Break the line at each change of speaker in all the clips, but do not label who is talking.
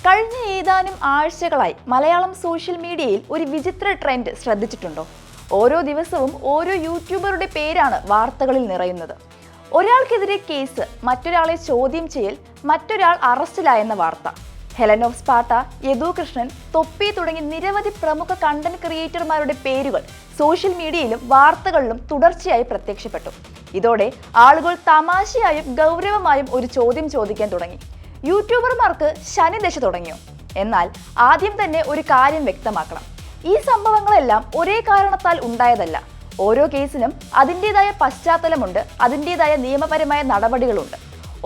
കഴിഞ്ഞ ഏതാനും ആഴ്ചകളായി മലയാളം സോഷ്യൽ മീഡിയയിൽ ഒരു വിചിത്ര ട്രെൻഡ് ശ്രദ്ധിച്ചിട്ടുണ്ടോ? ഓരോ ദിവസവും ഓരോ യൂട്യൂബറുടെ പേരാണ് വാർത്തകളിൽ നിറയുന്നത്. ഒരാൾക്കെതിരെ കേസ്, മറ്റൊരാളെ ചോദ്യം ചെയ്യൽ, മറ്റൊരാൾ അറസ്റ്റിലായെന്ന വാർത്ത. Helen of Sparta, Yadu Krishnan, തൊപ്പി തുടങ്ങി നിരവധി പ്രമുഖ കണ്ടന്റ് ക്രിയേറ്റർമാരുടെ പേരുകൾ സോഷ്യൽ മീഡിയയിലും വാർത്തകളിലും തുടർച്ചയായി പ്രത്യക്ഷപ്പെട്ടു. ഇതോടെ ആളുകൾ തമാശയായും ഗൗരവമായും ഒരു ചോദ്യം ചോദിക്കാൻ തുടങ്ങി. യൂട്യൂബർമാർക്ക് ശനിദശ തുടങ്ങിയോ? എന്നാൽ ആദ്യം തന്നെ ഒരു കാര്യം വ്യക്തമാക്കണം. ഈ സംഭവങ്ങളെല്ലാം ഒരേ കാരണത്താൽ ഉണ്ടായതല്ല. ഓരോ കേസിനും അതിൻ്റെതായ പശ്ചാത്തലമുണ്ട്, അതിൻ്റെതായ നിയമപരമായ നടപടികളുണ്ട്.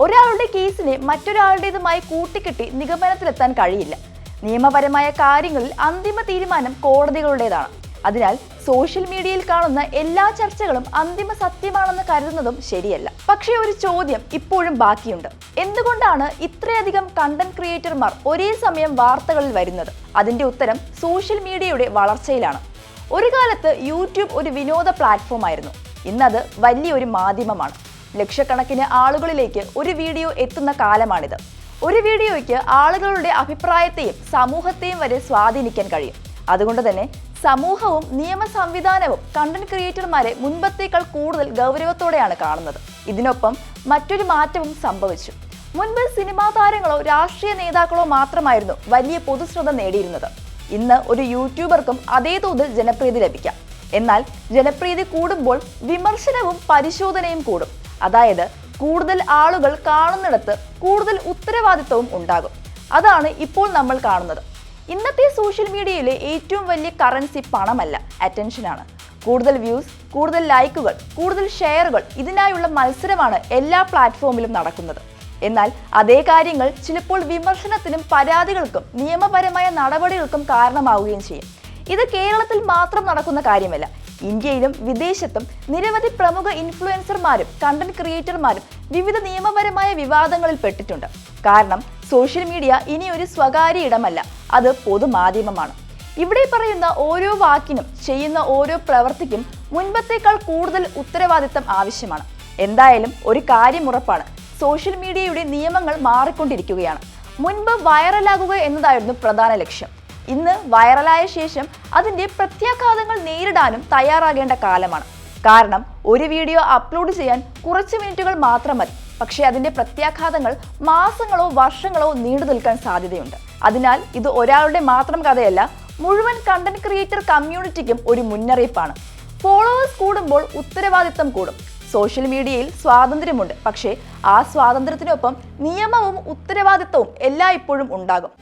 ഒരാളുടെ കേസിനെ മറ്റൊരാളുടേതുമായി കൂട്ടിക്കെട്ടി നിഗമനത്തിലെത്താൻ കഴിയില്ല. നിയമപരമായ കാര്യങ്ങളിൽ അന്തിമ തീരുമാനം കോടതികളുടേതാണ്. അതിനാൽ സോഷ്യൽ മീഡിയയിൽ കാണുന്ന എല്ലാ ചർച്ചകളും അന്തിമ സത്യമാണെന്ന് കരുതുന്നതും ശരിയല്ല. പക്ഷേ ഒരു ചോദ്യം ഇപ്പോഴും ബാക്കിയുണ്ട്. എന്തുകൊണ്ടാണ് ഇത്രയധികം കണ്ടന്റ് ക്രിയേറ്റർമാർ ഒരേ സമയം വാർത്തകളിൽ വരുന്നത്? അതിന്റെ ഉത്തരം സോഷ്യൽ മീഡിയയുടെ വളർച്ചയിലാണ്. ഒരു കാലത്ത് യൂട്യൂബ് ഒരു വിനോദ പ്ലാറ്റ്ഫോം ആയിരുന്നു. ഇന്നത് വലിയൊരു മാധ്യമമാണ്. ലക്ഷക്കണക്കിന് ആളുകളിലേക്ക് ഒരു വീഡിയോ എത്തുന്ന കാലമാണിത്. ഒരു വീഡിയോയ്ക്ക് ആളുകളുടെ അഭിപ്രായത്തെയും സമൂഹത്തെയും വരെ സ്വാധീനിക്കാൻ കഴിയും. അതുകൊണ്ട് തന്നെ സമൂഹവും നിയമ സംവിധാനവും കണ്ടന്റ് ക്രിയേറ്റർമാരെ മുൻപത്തേക്കാൾ കൂടുതൽ ഗൗരവത്തോടെയാണ് കാണുന്നത്. ഇതിനൊപ്പം മറ്റൊരു മാറ്റവും സംഭവിച്ചു. മുൻപ് സിനിമാ താരങ്ങളോ രാഷ്ട്രീയ നേതാക്കളോ മാത്രമായിരുന്നു വലിയ പൊതുശ്രദ്ധ നേടിയിരുന്നത്. ഇന്ന് ഒരു യൂട്യൂബർക്കും അതേ തോതിൽ ജനപ്രീതി ലഭിക്കാം. എന്നാൽ ജനപ്രീതി കൂടുമ്പോൾ വിമർശനവും പരിശോധനയും കൂടും. അതായത് കൂടുതൽ ആളുകൾ കാണുന്നിടത്ത് കൂടുതൽ ഉത്തരവാദിത്വവും ഉണ്ടാകും. അതാണ് ഇപ്പോൾ നമ്മൾ കാണുന്നത്. ഇന്നത്തെ സോഷ്യൽ മീഡിയയിലെ ഏറ്റവും വലിയ കറൻസി പണമല്ല, അറ്റൻഷനാണ്. കൂടുതൽ വ്യൂസ്, കൂടുതൽ ലൈക്കുകൾ, കൂടുതൽ ഷെയറുകൾ, ഇതിനായുള്ള മത്സരമാണ് എല്ലാ പ്ലാറ്റ്ഫോമിലും നടക്കുന്നത്. എന്നാൽ അതേ കാര്യങ്ങൾ ചിലപ്പോൾ വിമർശനത്തിനും പരാതികൾക്കും നിയമപരമായ നടപടികൾക്കും കാരണമാവുകയും ചെയ്യും. ഇത് കേരളത്തിൽ മാത്രം നടക്കുന്ന കാര്യമല്ല. ഇന്ത്യയിലും വിദേശത്തും നിരവധി പ്രമുഖ ഇൻഫ്ലുവൻസർമാരും കണ്ടന്റ് ക്രിയേറ്റർമാരും വിവിധ നിയമപരമായ വിവാദങ്ങളിൽ പെട്ടിട്ടുണ്ട്. കാരണം സോഷ്യൽ മീഡിയ ഇനി ഒരു സ്വകാര്യ ഇടമല്ല, അത് പൊതുമാധ്യമമാണ്. ഇവിടെ പറയുന്ന ഓരോ വാക്കിനും ചെയ്യുന്ന ഓരോ പ്രവൃത്തിക്കും മുൻപത്തേക്കാൾ കൂടുതൽ ഉത്തരവാദിത്തം ആവശ്യമാണ്. എന്തായാലും ഒരു കാര്യം ഉറപ്പാണ്, സോഷ്യൽ മീഡിയയുടെ നിയമങ്ങൾ മാറിക്കൊണ്ടിരിക്കുകയാണ്. മുൻപ് വൈറലാകുക എന്നതായിരുന്നു പ്രധാന ലക്ഷ്യം. ഇന്ന് വൈറലായ ശേഷം അതിൻ്റെ പ്രത്യാഘാതങ്ങൾ നേരിടാനും തയ്യാറാകേണ്ട കാലമാണ്. കാരണം ഒരു വീഡിയോ അപ്ലോഡ് ചെയ്യാൻ കുറച്ച് മിനിറ്റുകൾ മാത്രം മതി. പക്ഷേ അതിൻ്റെ പ്രത്യാഘാതങ്ങൾ മാസങ്ങളോ വർഷങ്ങളോ നീണ്ടു നിൽക്കാൻ സാധ്യതയുണ്ട്. അതിനാൽ ഇത് ഒരാളുടെ മാത്രം കഥയല്ല, മുഴുവൻ കണ്ടന്റ് ക്രിയേറ്റർ കമ്മ്യൂണിറ്റിക്കും ഒരു മുന്നറിയിപ്പാണ്. ഫോളോവേഴ്സ് കൂടുമ്പോൾ ഉത്തരവാദിത്തം കൂടും. സോഷ്യൽ മീഡിയയിൽ സ്വാതന്ത്ര്യമുണ്ട്, പക്ഷേ ആ സ്വാതന്ത്ര്യത്തിനൊപ്പം നിയമവും ഉത്തരവാദിത്തവും എല്ലായ്പ്പോഴും ഉണ്ടാകും.